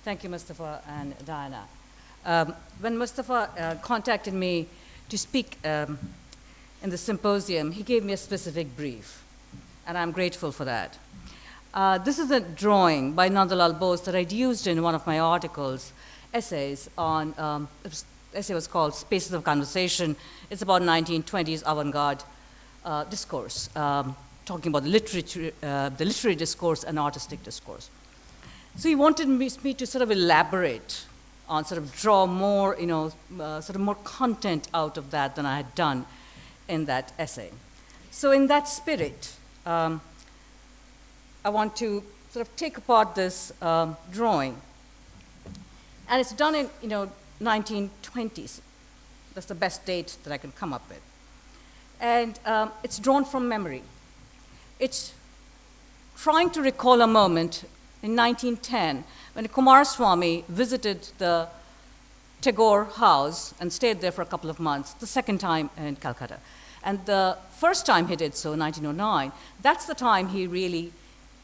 Thank you, Mustafa and Diana. When Mustafa contacted me to speak in the symposium, he gave me a specific brief, and I'm grateful for that. This is a drawing by Nandalal Bose that I'd used in one of my articles, essays on, the essay was called Spaces of Conversation. It's about 1920s avant-garde discourse, talking about the literary discourse and artistic discourse. So he wanted me to sort of elaborate on, sort of draw more, sort of more content out of that than I had done in that essay. So in that spirit, I want to sort of take apart this drawing. And it's done in, 1920s. That's the best date that I can come up with. And it's drawn from memory. It's trying to recall a moment in 1910 when Coomaraswamy visited the Tagore house and stayed there for a couple of months, the second time in Calcutta. And the first time he did so, in 1909, that's the time he really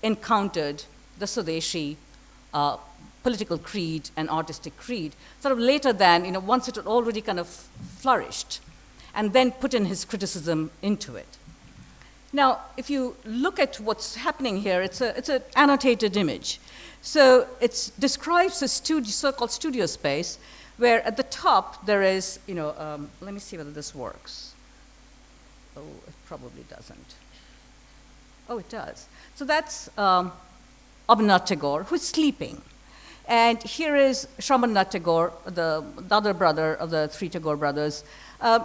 encountered the Swadeshi political creed and artistic creed, sort of later than, once it had already kind of flourished, and then put in his criticism into it. Now, if you look at what's happening here, it's an annotated image. So it describes a so-called studio space, where at the top there is, let me see whether this works. Oh, it probably doesn't. Oh, it does. So that's Abanindranath Tagore, who's sleeping. And here is Shravannath Tagore, the other brother of the three Tagore brothers.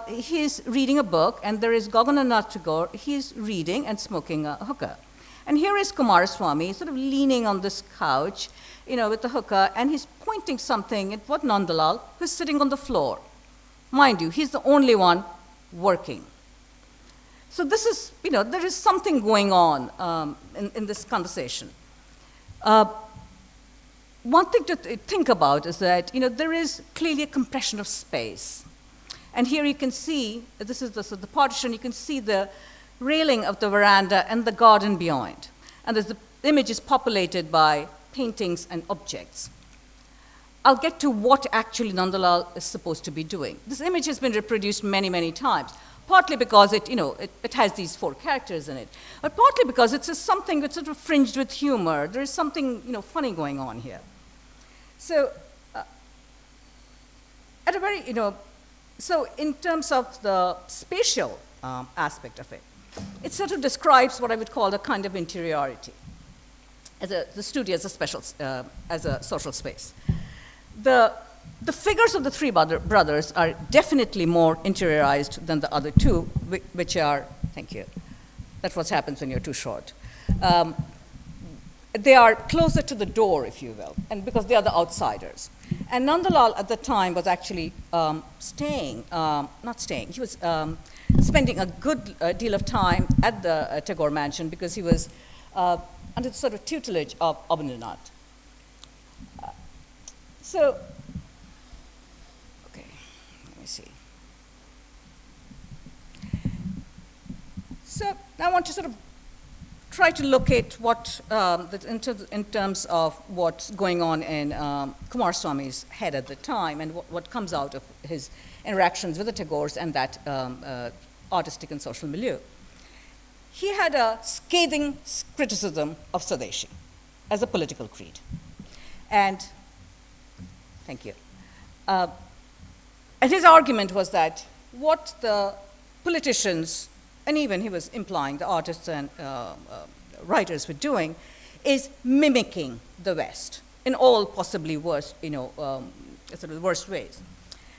He's reading a book, and there is Gagananath Tagore. He's reading and smoking a hookah. And here is Coomaraswamy, sort of leaning on this couch, with the hookah, and he's pointing something at what Nandalal, who's sitting on the floor. Mind you, he's the only one working. So this is, there is something going on in this conversation. One thing to think about is that, there is clearly a compression of space. And here you can see, this is the partition, you can see the railing of the veranda and the garden beyond. And the image is populated by paintings and objects. I'll get to what actually Nandalal is supposed to be doing. This image has been reproduced many, many times, partly because it has these four characters in it, but partly because it's something that's sort of fringed with humor. There is something, funny going on here. So, at a very, so in terms of the spatial aspect of it, it sort of describes what I would call a kind of interiority, the studio as a special, as a social space. The figures of the three brothers are definitely more interiorized than the other two, which are, thank you, that's what happens when you're too short. They are closer to the door, if you will, and because they are the outsiders. And Nandalal at the time was actually he was spending a good deal of time at the Tagore mansion because he was under the sort of tutelage of Abanindranath. So, okay, let me see. So I want to sort of try to locate what, in terms of what's going on in Coomaraswamy's head at the time and what comes out of his interactions with the Tagores and that artistic and social milieu. He had a scathing criticism of Swadeshi as a political creed. And, thank you. And his argument was that what the politicians, and even he was implying the artists and writers were doing, is mimicking the West in all possibly worst, sort of worst ways.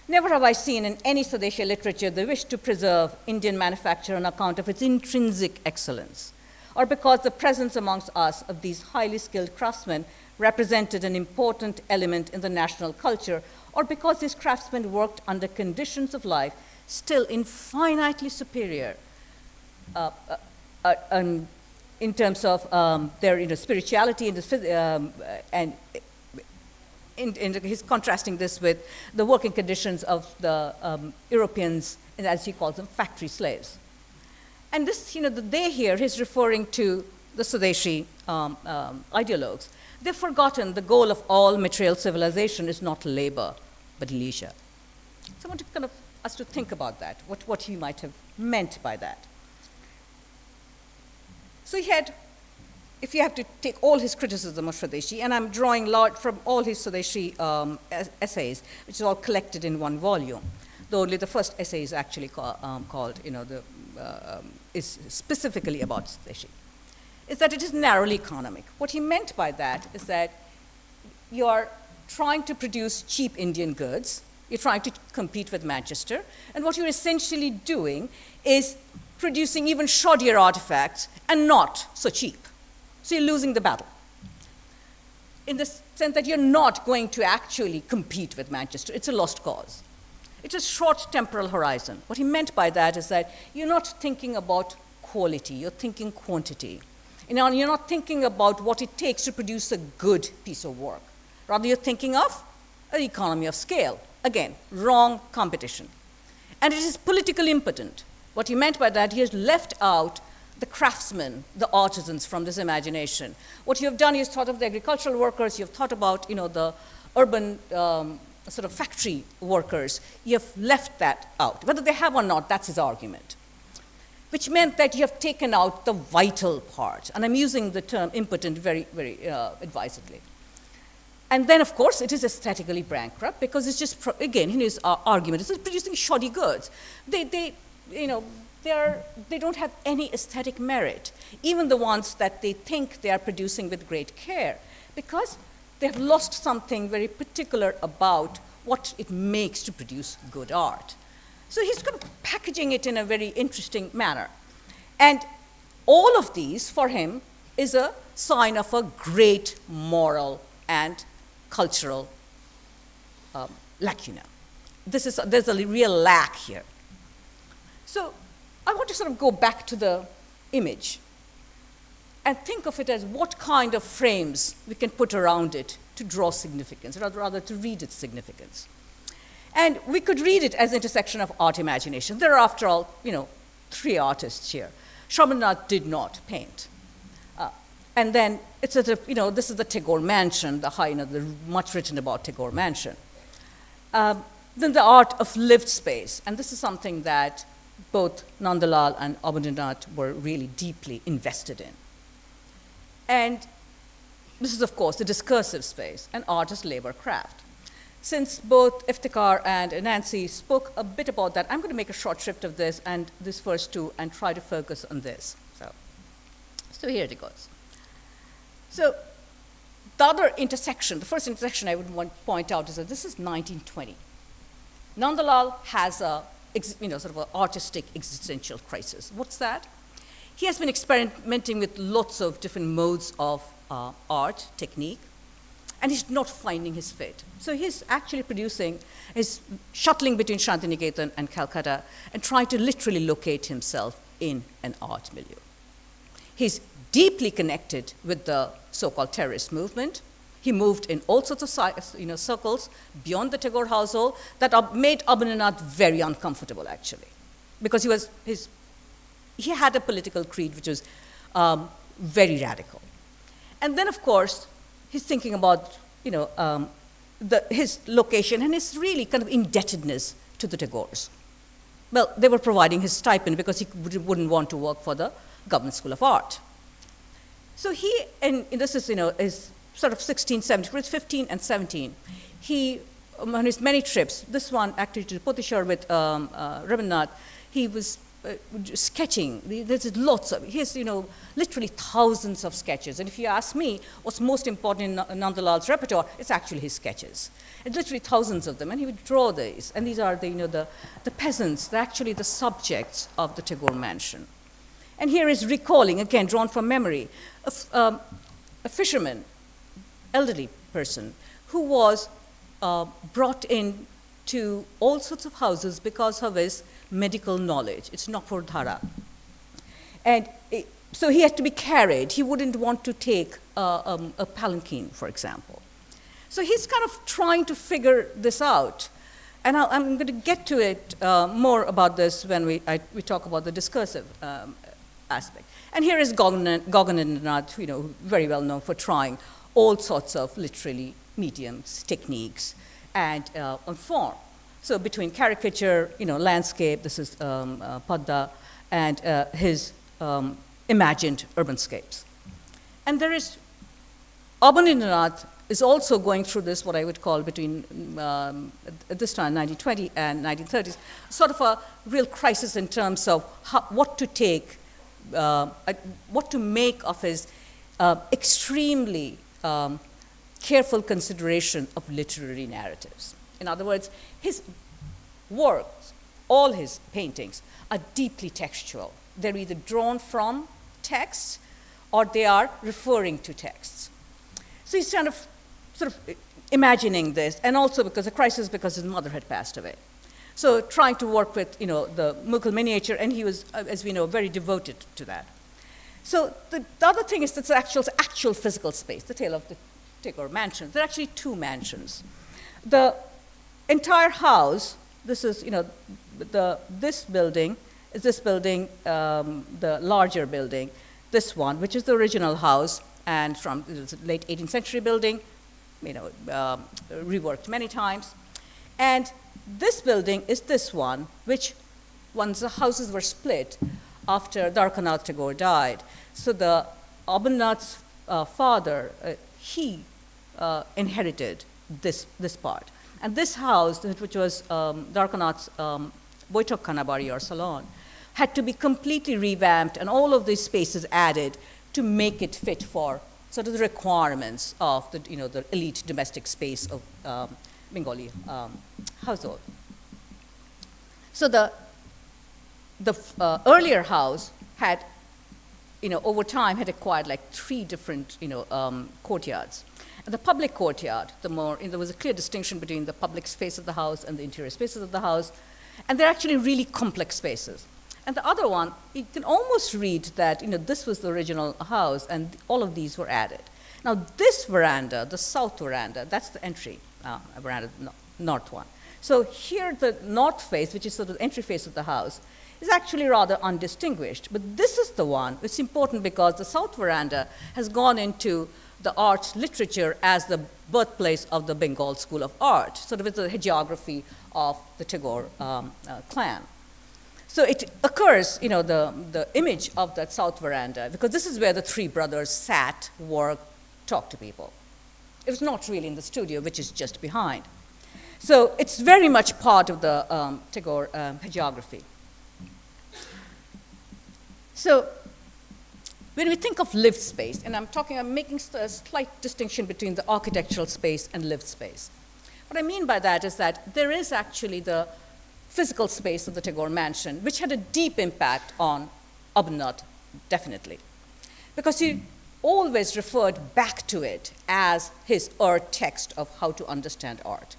Never have I seen in any Swadeshi literature the wish to preserve Indian manufacture on account of its intrinsic excellence, or because the presence amongst us of these highly skilled craftsmen represented an important element in the national culture, or because these craftsmen worked under conditions of life still infinitely superior in terms of their spirituality and he's contrasting this with the working conditions of the Europeans, and as he calls them, factory slaves. And this, the they here, he's referring to the Swadeshi ideologues, they've forgotten the goal of all material civilization is not labor, but leisure. So I want to kind of us to think about that, what he might have meant by that. So he had, if you have to take all his criticism of Swadeshi, and I'm drawing lot from all his Swadeshi essays, which is all collected in one volume, though only the first essay is actually called, is specifically about Swadeshi, is that it is narrowly economic. What he meant by that is that you are trying to produce cheap Indian goods, you're trying to compete with Manchester, and what you're essentially doing is producing even shoddier artifacts and not so cheap. So you're losing the battle, in the sense that you're not going to actually compete with Manchester. It's a lost cause. It's a short temporal horizon. What he meant by that is that you're not thinking about quality, you're thinking quantity. You're not thinking about what it takes to produce a good piece of work. Rather, you're thinking of an economy of scale. Again, wrong competition. And it is politically impotent. What he meant by that, he has left out the craftsmen, the artisans from this imagination. What you have done is thought of the agricultural workers, you've thought about the urban sort of factory workers. You have left that out. Whether they have or not, that's his argument. Which meant that you have taken out the vital part. And I'm using the term impotent very, very advisedly. And then, of course, it is aesthetically bankrupt because it's just, again, in his argument, it's producing shoddy goods. They don't have any aesthetic merit, even the ones that they think they are producing with great care, because they have lost something very particular about what it makes to produce good art. So he's kind of packaging it in a very interesting manner. And all of these, for him, is a sign of a great moral and cultural lacuna. There's a real lack here. So I want to sort of go back to the image and think of it as what kind of frames we can put around it to draw significance, rather to read its significance. And we could read it as intersection of art imagination. There are, after all, three artists here. Rabindranath did not paint. And then it's sort of, this is the Tagore mansion, the much written about Tagore mansion. Then the art of lived space, and this is something that both Nandalal and Abanindranath were really deeply invested in. And this is, of course, the discursive space, and art as labor craft. Since both Iftikhar and Nancy spoke a bit about that, I'm going to make a short shrift of this and this first two and try to focus on this. So here it goes. So the other intersection, the first intersection I would want to point out is that this is 1920. Nandalal has a sort of an artistic existential crisis. What's that? He has been experimenting with lots of different modes of art, technique, and he's not finding his fit. So he's actually he's shuttling between Shantiniketan and Calcutta and trying to literally locate himself in an art milieu. He's deeply connected with the so-called terrorist movement. He moved in all sorts of circles beyond the Tagore household that made Abanindranath very uncomfortable, actually, because he had a political creed which was very radical. And then, of course, he's thinking about his location and his really kind of indebtedness to the Tagores. Well, they were providing his stipend because he wouldn't want to work for the Government School of Art. So and this is, is sort of 16, 17, but it's 15 and 17. He, on his many trips, this one actually to Potishar with Rabindranath, he was sketching. There's lots of, he has, literally thousands of sketches. And if you ask me what's most important in Nandalal's repertoire, it's actually his sketches. And literally thousands of them, and he would draw these. And these are the peasants, they're actually the subjects of the Tagore mansion. And here is recalling, again, drawn from memory, a fisherman, elderly person, who was brought in to all sorts of houses because of his medical knowledge. It's Nokpurdhara. And so he had to be carried. He wouldn't want to take a palanquin, for example. So he's kind of trying to figure this out. And I'm going to get to it more about this when we talk about the discursive aspect. And here is Abanindranath, you know, very well known for trying all sorts of literary mediums, techniques, and on form. So between caricature, you know, landscape, this is Padda, and his imagined urbanscapes. And there is, Abanindranath is also going through this, what I would call between at this time, 1920 and 1930s, sort of a real crisis in terms of what to take, what to make of his extremely careful consideration of literary narratives. In other words, his works, all his paintings, are deeply textual. They're either drawn from texts or they are referring to texts. So he's kind of sort of imagining this, and also because a crisis because his mother had passed away. So trying to work with, you know, the Mughal miniature, and he was, as we know, very devoted to that. So the other thing is that's actual physical space, the tale of the Tagore mansion. There are actually two mansions. The entire house, this is, you know, this building, the larger building, this one, which is the original house, and from the late 18th century building, you know, reworked many times. And this building is this one, which once the houses were split after Dhaka Tagore died. So the Abanindranath's father, he inherited this part. And this house, which was Dhaka Boitok Khanabari or salon, had to be completely revamped and all of these spaces added to make it fit for sort of the requirements of the, you know, the elite domestic space of Bengali household. So the earlier house had, you know, over time had acquired like 3 different, you know, courtyards. And the public courtyard, there was a clear distinction between the public space of the house and the interior spaces of the house, and they're actually really complex spaces. And the other one, you can almost read that, you know, this was the original house and all of these were added. Now this veranda, the south veranda, that's the entry veranda, north one. So here the north face, which is sort of the entry face of the house, is actually rather undistinguished. But this is the one, it's important because the south veranda has gone into the art literature as the birthplace of the Bengal School of Art, sort of it's the hagiography of the Tagore clan. So it occurs, you know, the image of that south veranda, because this is where the 3 brothers sat, worked, talked to people. It was not really in the studio, which is just behind. So it's very much part of the Tagore hagiography. So when we think of lived space, and I'm making a slight distinction between the architectural space and lived space. What I mean by that is that there is actually the physical space of the Tagore mansion, which had a deep impact on Abanindranath, definitely. Because he always referred back to it as his art text of how to understand art.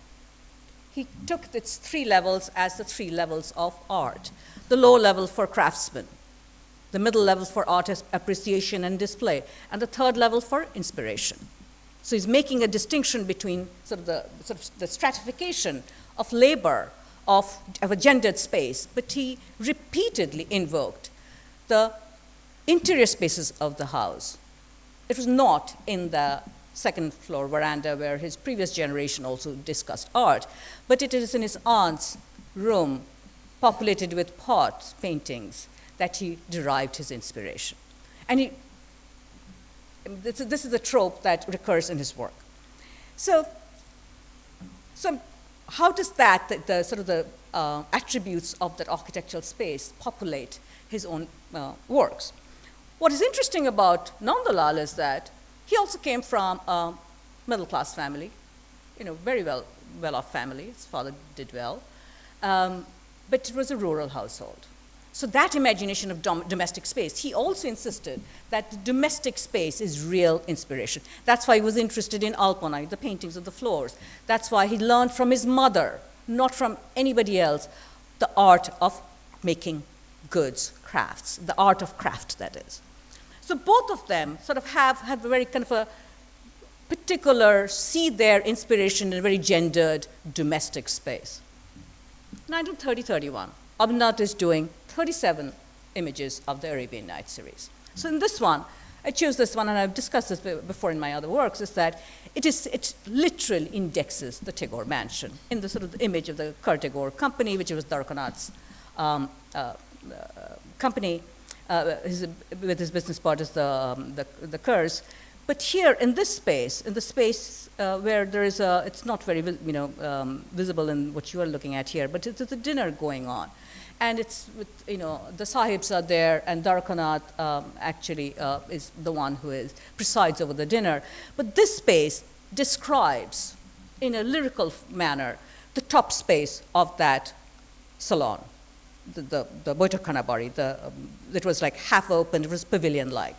He took its 3 levels as the 3 levels of art. The low level for craftsmen, the middle level for artist appreciation and display, and the 3rd level for inspiration. So he's making a distinction between sort of the stratification of labor, of a gendered space, but he repeatedly invoked the interior spaces of the house. It was not in the 2nd floor veranda where his previous generation also discussed art, but it is in his aunt's room, populated with pot paintings, that he derived his inspiration. And this is a trope that recurs in his work. So how does that, the sort of the attributes of that architectural space populate his own works? What is interesting about Nandalal is that he also came from a middle-class family, you know, very well-off family. His father did well, but it was a rural household. So that imagination of domestic space, he also insisted that the domestic space is real inspiration. That's why he was interested in Alpana, the paintings of the floors. That's why he learned from his mother, not from anybody else, the art of making goods, crafts, the art of craft, that is. So both of them sort of have a very kind of a particular, see their inspiration in a very gendered domestic space. 1930-31, Abanindranath is doing 37 images of the Arabian Nights series. So in this one, I chose this one, and I've discussed this before in my other works, is that it literally indexes the Tagore mansion in the sort of the image of the Tagore company, which was Darkanath's company, with his business partners, the Kurz. But here in this space, in the space where there is it's not very visible in what you are looking at here, but it's a dinner going on. And it's with, the sahibs are there, and Darkanath actually is the one who presides over the dinner. But this space describes, in a lyrical manner, the top space of that salon, the Boitakhanabari. It was like half open, it was pavilion-like.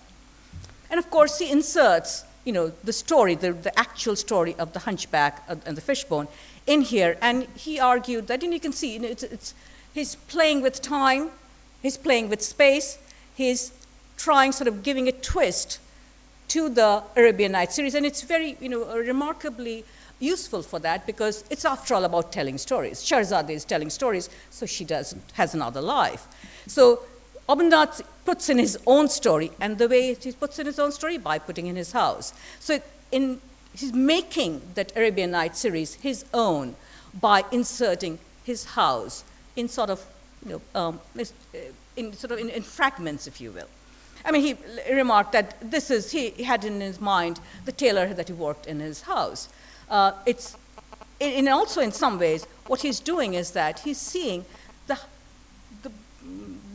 And of course, he inserts, the story, the actual story of the hunchback and the fishbone in here. And he argued that, and you can see, he's playing with time, he's playing with space, he's trying, sort of giving a twist to the Arabian Nights series, and it's very, remarkably useful for that, because it's after all about telling stories. Shahrazad is telling stories, so she has another life. So Abanindranath puts in his own story, and the way he puts in his own story, by putting in his house. So he's making that Arabian Nights series his own by inserting his house in sort of, in fragments, if you will. I mean, he remarked that he had in his mind the tailor that he worked in his house. Also in some ways, what he's doing is that he's seeing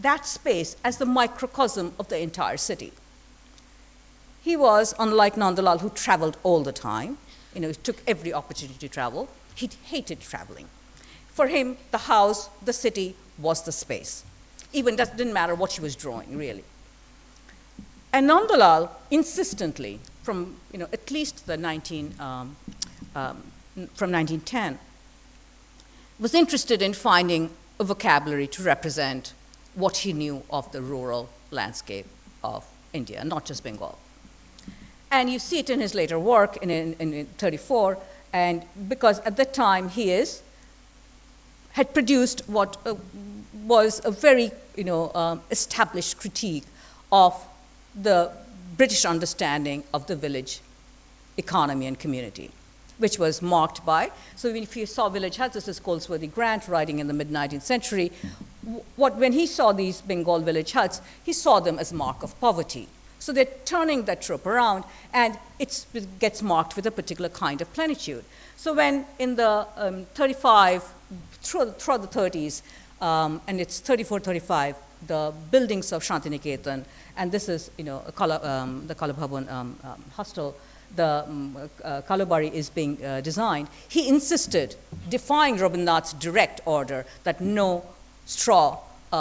that space as the microcosm of the entire city. He was, unlike Nandalal, who traveled all the time. He took every opportunity to travel. He hated traveling. For him, the house, the city, was the space. Even that didn't matter what he was drawing, really. And Nandalal insistently, from at least from 1910, was interested in finding a vocabulary to represent what he knew of the rural landscape of India, not just Bengal. And you see it in his later work in 34, and because at that time he had produced what was a very established critique of the British understanding of the village economy and community, which was marked by, so if you saw village huts, this is Colesworthy Grant writing in the mid-19th century, when he saw these Bengal village huts, he saw them as a mark of poverty. So they're turning that trope around, and it gets marked with a particular kind of plenitude. So when in the 35, throughout the 30s, and it's 34, 35, the buildings of Shantiniketan, and this is, the Kala Bhavan hostel, the Kalubari is being designed. He insisted, defying Rabindranath's direct order that no straw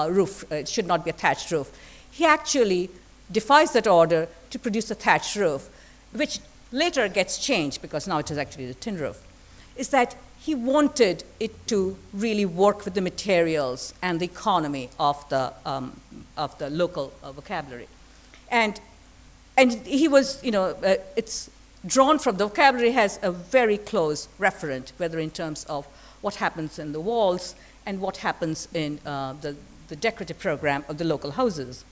roof, it should not be a thatched roof. He actually defies that order to produce a thatched roof, which later gets changed because now it is actually the tin roof, is that he wanted it to really work with the materials and the economy of the local vocabulary. And he was, it's drawn from, the vocabulary has a very close referent, whether in terms of what happens in the walls and what happens in the decorative program of the local houses.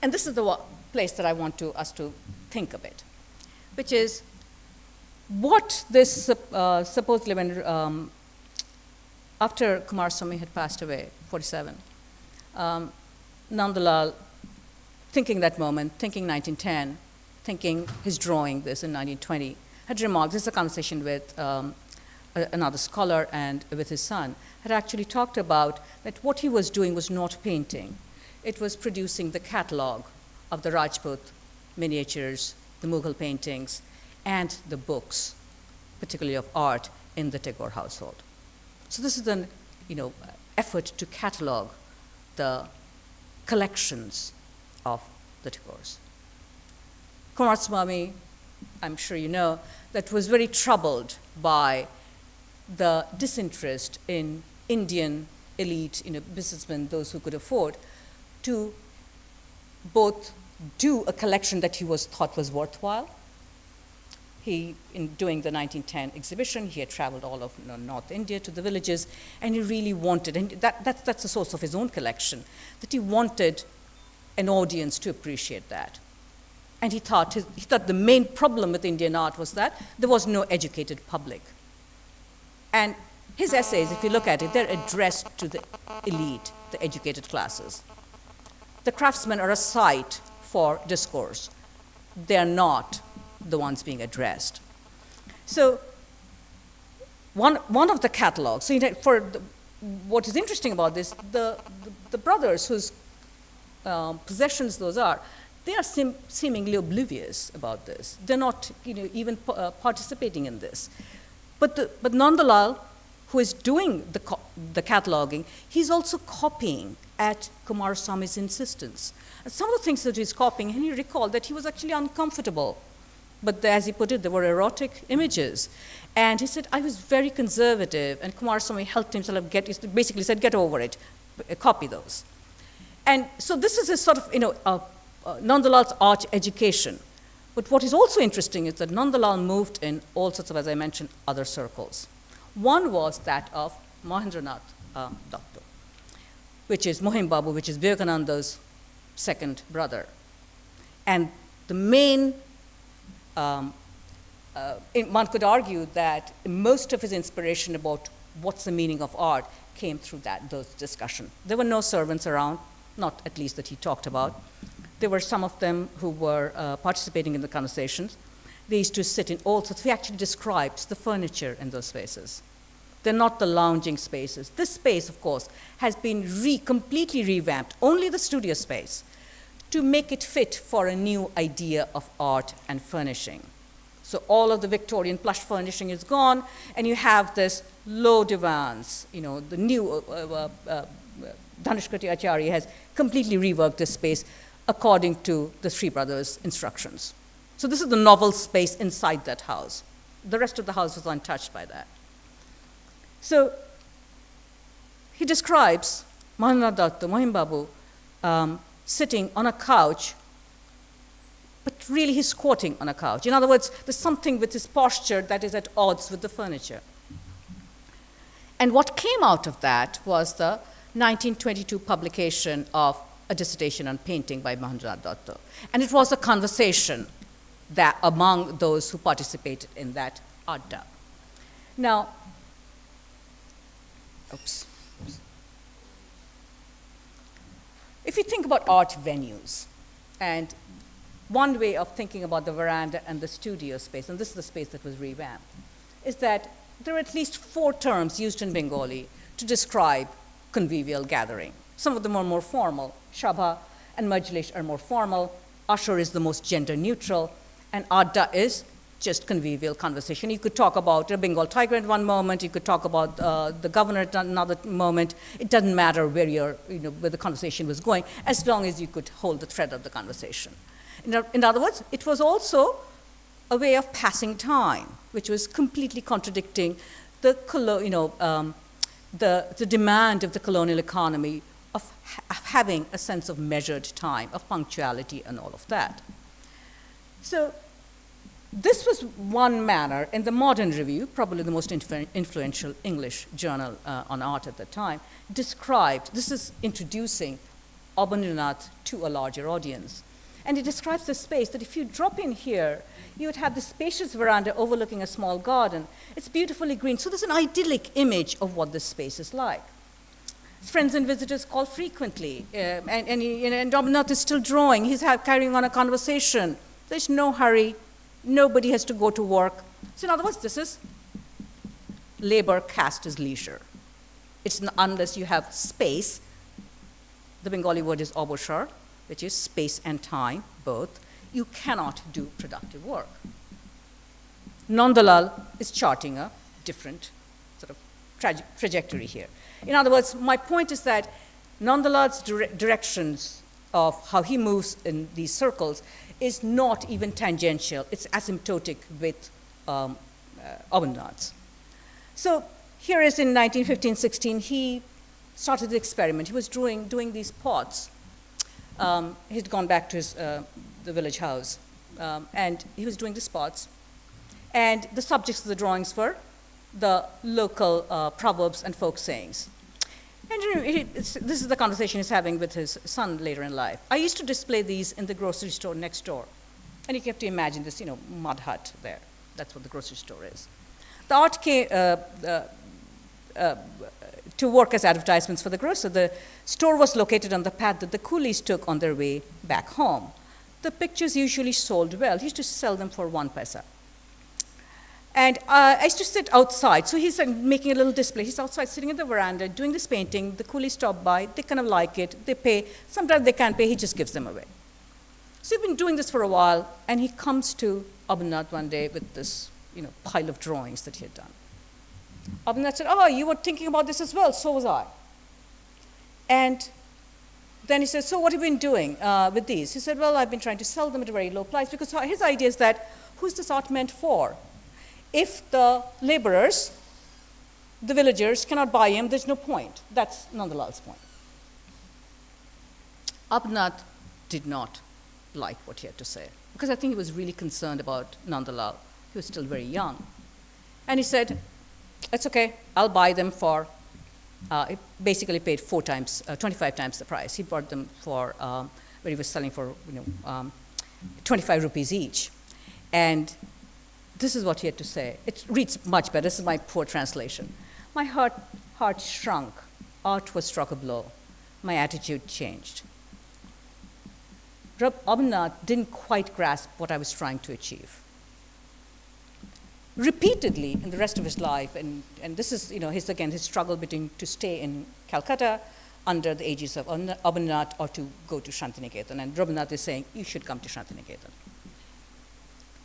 And this is the place that I want us to think a bit, which is what this supposedly when after Coomaraswamy had passed away, 47, Nandalal, thinking that moment, thinking 1910, thinking his drawing this in 1920, had remarked, this is a conversation with another scholar and with his son, had actually talked about that what he was doing was not painting. It was producing the catalog of the Rajput miniatures, the Mughal paintings, and the books, particularly of art, in the Tagore household. So this is an effort to catalog the collections of the Tagores. Coomaraswamy, I'm sure you know, that was very troubled by the disinterest in Indian elite, businessmen, those who could afford, to both do a collection that he thought was worthwhile. in doing the 1910 exhibition, he had traveled all of North India to the villages, and he really wanted, and that's the source of his own collection, that he wanted an audience to appreciate that. And he thought the main problem with Indian art was that there was no educated public. And his essays, if you look at it, they're addressed to the elite, the educated classes. The craftsmen are a site for discourse. They're not the ones being addressed. So one of the catalogs, so what is interesting about this, the brothers whose possessions those are, they are seemingly oblivious about this. They're not even participating in this. But Nandalal, who is doing the cataloging, he's also copying at Coomaraswamy's insistence. And some of the things that he's copying, and he recalled that he was actually uncomfortable. But as he put it, there were erotic images. And he said, I was very conservative, and Coomaraswamy helped him sort of basically said, get over it, copy those. And so this is a sort of, Nandalal's art education. But what is also interesting is that Nandalal moved in all sorts of, as I mentioned, other circles. One was that of Mahendranath Datta, which is Mohim Babu, which is Vivekananda's second brother. And the main, one could argue that most of his inspiration about what's the meaning of art came through those discussions. There were no servants around, not at least that he talked about. There were some of them who were participating in the conversations. They used to sit in all sorts. He actually describes the furniture in those spaces. They're not the lounging spaces. This space, of course, has been completely revamped, only the studio space, to make it fit for a new idea of art and furnishing. So all of the Victorian plush furnishing is gone, and you have this low divans. The new Dhanishkriti Acharya has completely reworked this space according to the three brothers' instructions. So this is the novel space inside that house. The rest of the house was untouched by that. So he describes Mahendranath Datta, Mohim Babu, sitting on a couch, but really he's squatting on a couch. In other words, there's something with his posture that is at odds with the furniture. And what came out of that was the 1922 publication of a dissertation on painting by Mahendranath Datta. And it was a conversation that among those who participated in that adda. Now, if you think about art venues, and one way of thinking about the veranda and the studio space, and this is the space that was revamped, is that there are at least 4 terms used in Bengali to describe convivial gathering. Some of them are more formal. Shabha and Majlish are more formal. Ashur is the most gender neutral. And Adda is just convivial conversation. You could talk about a Bengal tiger at one moment. You could talk about the governor at another moment. It doesn't matter where where the conversation was going, as long as you could hold the thread of the conversation. In other words, it was also a way of passing time, which was completely contradicting the demand of the colonial economy of having a sense of measured time, of punctuality and all of that. So this was one manner, in the Modern Review, probably the most influential English journal on art at the time, described, this is introducing Abanindranath to a larger audience. And it describes the space that if you drop in here, you would have this spacious veranda overlooking a small garden. It's beautifully green. So there's an idyllic image of what this space is like. Friends and visitors call frequently, and Abanindranath is still drawing. He's carrying on a conversation. There's no hurry. Nobody has to go to work. So in other words, this is labor cast as leisure. It's unless you have space. The Bengali word is obosar, which is space and time, both. You cannot do productive work. Nandalal is charting a different sort of trajectory here. In other words, my point is that Nandalal's directions of how he moves in these circles is not even tangential. It's asymptotic with Abanindranath's. So here is in 1915-16, he started the experiment. He was doing these pots. He'd gone back to the village house, and he was doing these pots. And the subjects of the drawings were the local proverbs and folk sayings. And you know, this is the conversation he's having with his son later in life. I used to display these in the grocery store next door. And you have to imagine this, you know, mud hut there. That's what the grocery store is. The art came to work as advertisements for the grocer. The store was located on the path that the coolies took on their way back home. The pictures usually sold well. He used to sell them for 1 paisa. And I used to sit outside. So he's making a little display. He's outside sitting in the veranda doing this painting. The coolies stop by. They kind of like it. They pay. Sometimes they can't pay. He just gives them away. So he's been doing this for a while. And he comes to Abanindranath one day with this, you know, pile of drawings that he had done. Abanindranath said, oh, you were thinking about this as well. So was I. And then he said, so what have you been doing with these? He said, well, I've been trying to sell them at a very low price, because his idea is that, who's this art meant for? If the laborers, the villagers, cannot buy him, there's no point. That's Nandalal's point. Abanindranath did not like what he had to say, because I think he was really concerned about Nandalal. He was still very young. And he said, it's okay, I'll buy them for, he basically paid 25 times the price. He bought them for, where he was selling for, 25 rupees each. And this is what he had to say. It reads much better. This is my poor translation. My heart shrunk. Art was struck a blow. My attitude changed. Abanindranath didn't quite grasp what I was trying to achieve. Repeatedly in the rest of his life, and this is, his struggle between to stay in Calcutta under the aegis of Abanindranath or to go to Shantiniketan. And Rabindranath is saying, you should come to Shantiniketan.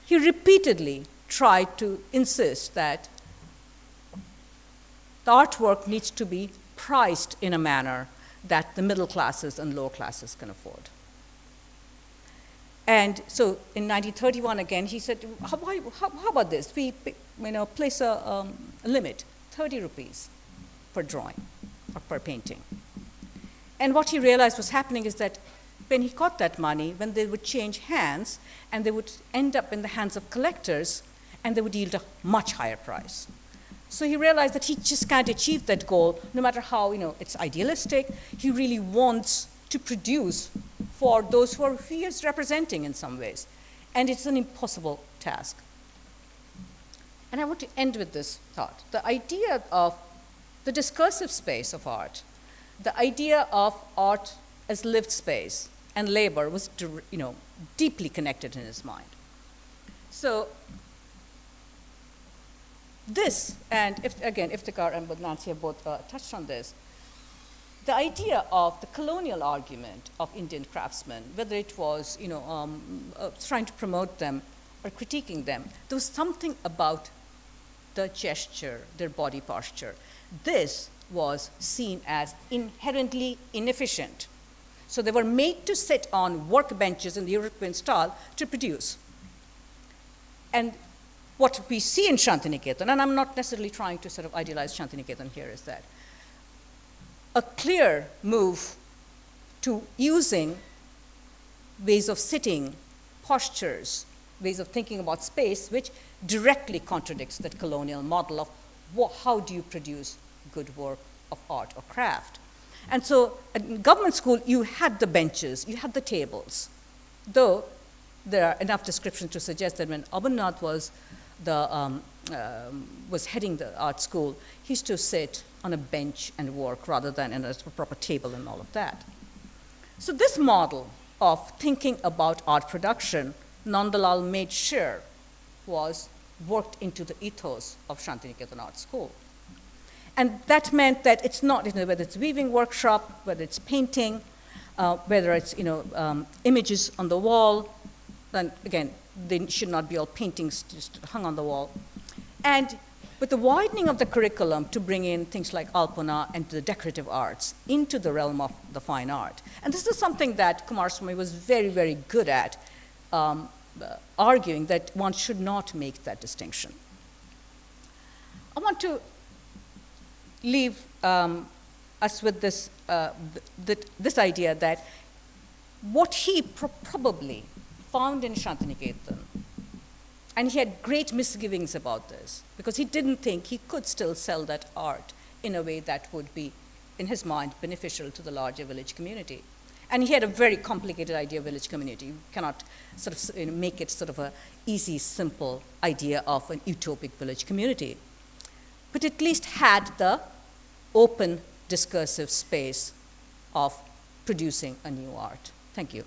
He repeatedly tried to insist that the artwork needs to be priced in a manner that the middle classes and lower classes can afford. And so in 1931, again, he said, how about this? We place a limit, 30 rupees per drawing or per painting. And what he realized was happening is that when he got that money, when they would change hands, and they would end up in the hands of collectors, and they would yield a much higher price. So he realized that he just can't achieve that goal, no matter how it's idealistic. He really wants to produce for those who he is representing in some ways. And it's an impossible task. And I want to end with this thought. The idea of the discursive space of art, the idea of art as lived space and labor was deeply connected in his mind. So this, and Iftikhar and Nancy have both touched on this, the idea of the colonial argument of Indian craftsmen, whether it was trying to promote them or critiquing them, there was something about the gesture, their body posture. This was seen as inherently inefficient. So they were made to sit on workbenches in the European style to produce. And what we see in Shantiniketan, and I'm not necessarily trying to sort of idealize Shantiniketan here, is that a clear move to using ways of sitting, postures, ways of thinking about space, which directly contradicts that colonial model of how do you produce good work of art or craft. And so in government school, you had the benches, you had the tables, though there are enough descriptions to suggest that when Abanindranath was heading the art school, he used to sit on a bench and work rather than in a proper table and all of that. So this model of thinking about art production, Nandalal made sure was worked into the ethos of Shantiniketan Art School. And that meant that it's not, whether it's weaving workshop, whether it's painting, whether it's images on the wall, then again, they should not be all paintings just hung on the wall. And with the widening of the curriculum to bring in things like Alpana and the decorative arts into the realm of the fine art. And this is something that Coomaraswamy was very, very good at, arguing that one should not make that distinction. I want to leave us with this, this idea that what he probably found in Shantiniketan, And he had great misgivings about this because he didn't think he could still sell that art in a way that would be, in his mind, beneficial to the larger village community. And he had a very complicated idea of village community. You cannot sort of make it sort of a easy, simple idea of an utopic village community. But at least had the open discursive space of producing a new art. Thank you.